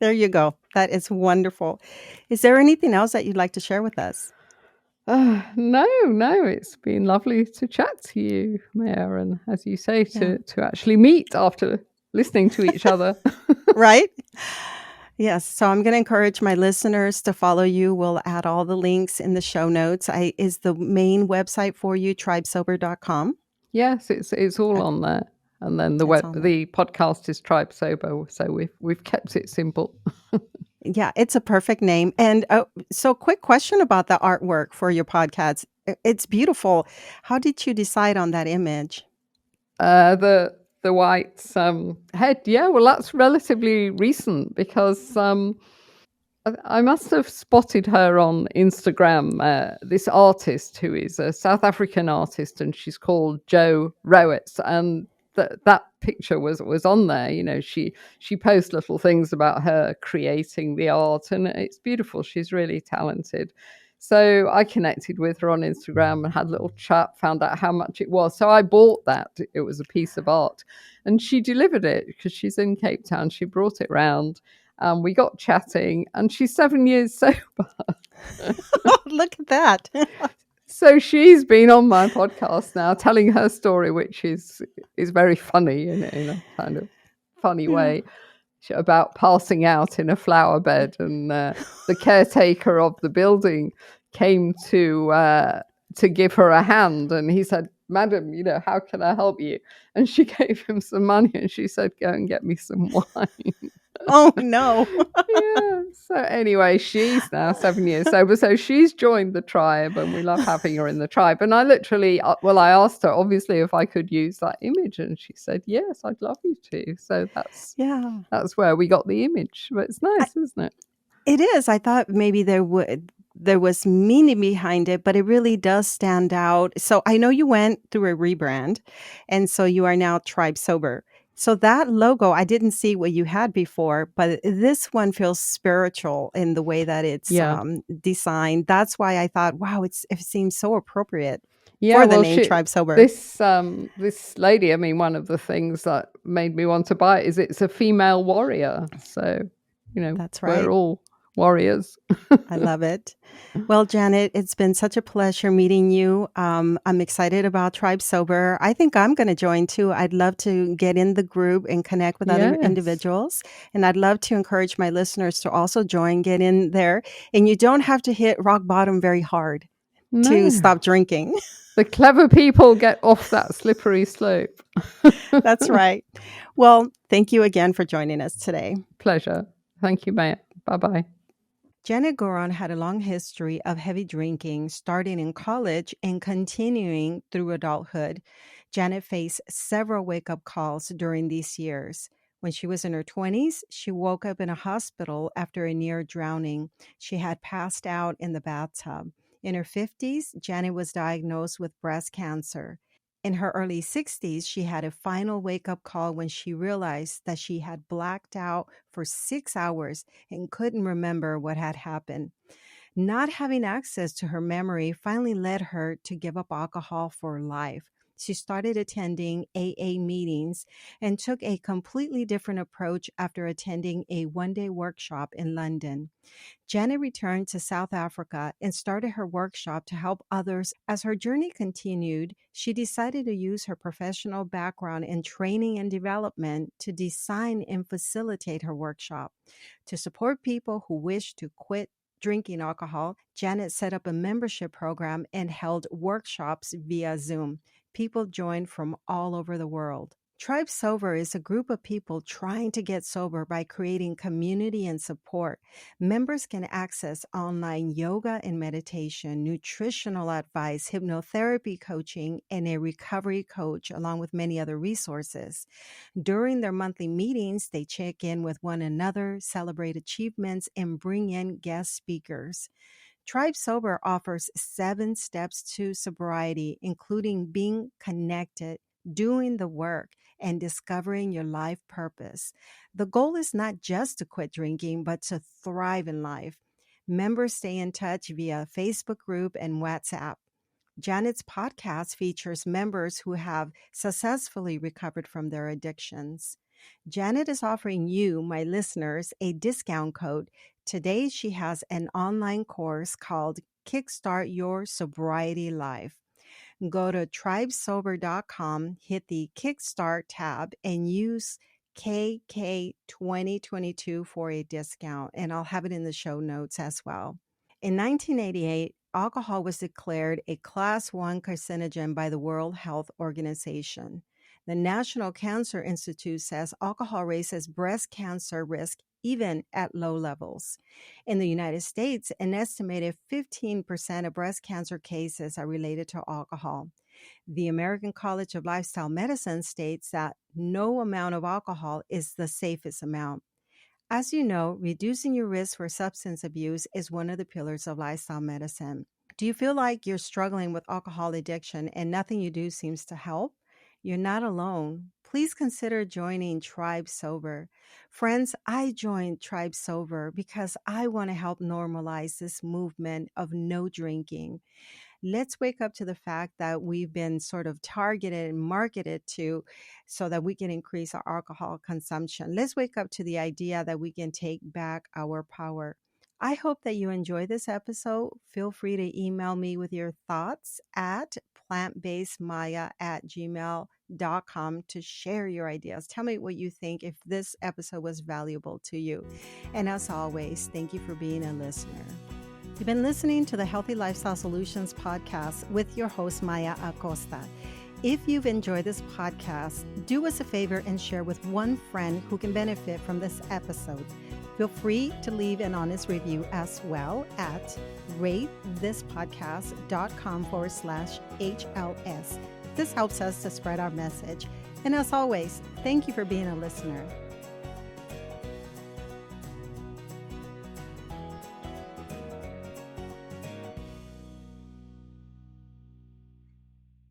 There you go. That is wonderful. Is there anything else that you'd like to share with us? No, no, it's been lovely to chat to you, Maya, and as you say, Yeah. to actually meet after listening to each other. Right? Yes. So I'm going to encourage my listeners to follow you. We'll add all the links in the show notes. Is the main website for you tribesober.com? Yes, it's all Okay. on there. And then It's on there. the podcast is Tribe Sober, so we've kept it simple. Yeah, it's a perfect name. And so, quick question about the artwork for your podcast. It's beautiful. How did you decide on that image? The white head, yeah, well, that's relatively recent because I must have spotted her on Instagram. This artist who is a South African artist, and she's called Jo Rowitz, and that picture was on there. You know, she posts little things about her creating the art, and it's beautiful. She's really talented. So I connected with her on Instagram and had a little chat, found out how much it was. So I bought that. It was a piece of art. And she delivered it because she's in Cape Town. She brought it round. We got chatting, and she's 7 years sober. Oh, look at that. So she's been on my podcast now, telling her story, which is very funny in a kind of funny Yeah. way, about passing out in a flower bed, and the caretaker of the building came to give her a hand, and he said, "Madam, you know, how can I help you?" And she gave him some money, and she said, "Go and get me some wine." Oh, no. Yeah. So anyway, she's now 7 years sober. So she's joined the tribe, and we love having her in the tribe. And I literally, well, I asked her obviously if I could use that image, and she said yes, I'd love you to. So Yeah. that's where we got the image. But it's I nice, isn't it? It is. I thought maybe there was meaning behind it, but it really does stand out. So I know you went through a rebrand, and so you are now Tribe Sober. So that logo, I didn't see what you had before, but this one feels spiritual in the way that it's Yeah. designed. That's why I thought, wow, it seems so appropriate Yeah. for the Well, name Tribe Sober. this lady. I mean, one of the things that made me want to buy it is it's a female warrior. So, you know, That's we're right. all warriors. I love it. Well, Janet, it's been such a pleasure meeting you. I'm excited about Tribe Sober. I think I'm going to join too. I'd love to get in the group and connect with other Yes. individuals. And I'd love to encourage my listeners to also join, get in there. And you don't have to hit rock bottom very hard to No. stop drinking. The clever people get off that slippery slope. That's right. Well, thank you again for joining us today. Pleasure. Thank you, Maya. Bye bye. Janet Gourand had a long history of heavy drinking, starting in college and continuing through adulthood. Janet faced several wake up calls during these years. When she was in her 20s, she woke up in a hospital after a near drowning. She had passed out in the bathtub. In her 50s, Janet was diagnosed with breast cancer. In her early 60s, she had a final wake up call when she realized that she had blacked out for 6 hours and couldn't remember what had happened. Not having access to her memory finally led her to give up alcohol for life. She started attending AA meetings and took a completely different approach after attending a one-day workshop in London. Janet returned to South Africa and started her workshop to help others. As her journey continued, she decided to use her professional background in training and development to design and facilitate her workshop. To support people who wish to quit drinking alcohol, Janet set up a membership program and held workshops via Zoom. People joined from all over the world. Tribe Sober is a group of people trying to get sober by creating community and support. Members can access online yoga and meditation, nutritional advice, hypnotherapy coaching, and a recovery coach, along with many other resources. During their monthly meetings, they check in with one another, celebrate achievements, and bring in guest speakers. Tribe Sober offers 7 steps to sobriety, including being connected, doing the work, and discovering your life purpose. The goal is not just to quit drinking, but to thrive in life. Members stay in touch via Facebook group and WhatsApp. Janet's podcast features members who have successfully recovered from their addictions. Janet is offering you, my listeners, a discount code. Today, she has an online course called Kickstart Your Sobriety Life. Go to tribesober.com, hit the Kickstart tab, and use KK2022 for a discount. And I'll have it in the show notes as well. In 1988, alcohol was declared a Class 1 carcinogen by the World Health Organization. The National Cancer Institute says alcohol raises breast cancer risk even at low levels. In the United States, an estimated 15% of breast cancer cases are related to alcohol. The American College of Lifestyle Medicine states that no amount of alcohol is the safest amount. As you know, reducing your risk for substance abuse is one of the pillars of lifestyle medicine. Do you feel like you're struggling with alcohol addiction and nothing you do seems to help? You're not alone. Please consider joining Tribe Sober. Friends, I joined Tribe Sober because I want to help normalize this movement of no drinking. Let's wake up to the fact that we've been sort of targeted and marketed to so that we can increase our alcohol consumption. Let's wake up to the idea that we can take back our power. I hope that you enjoy this episode. Feel free to email me with your thoughts at plantbasedmaya@gmail.com to share your ideas. Tell me what you think if this episode was valuable to you. And as always, thank you for being a listener. You've been listening to the Healthy Lifestyle Solutions podcast with your host, Maya Acosta. If you've enjoyed this podcast, do us a favor and share with one friend who can benefit from this episode. Feel free to leave an honest review as well at ratethispodcast.com/HLS. This helps us to spread our message. And as always, thank you for being a listener.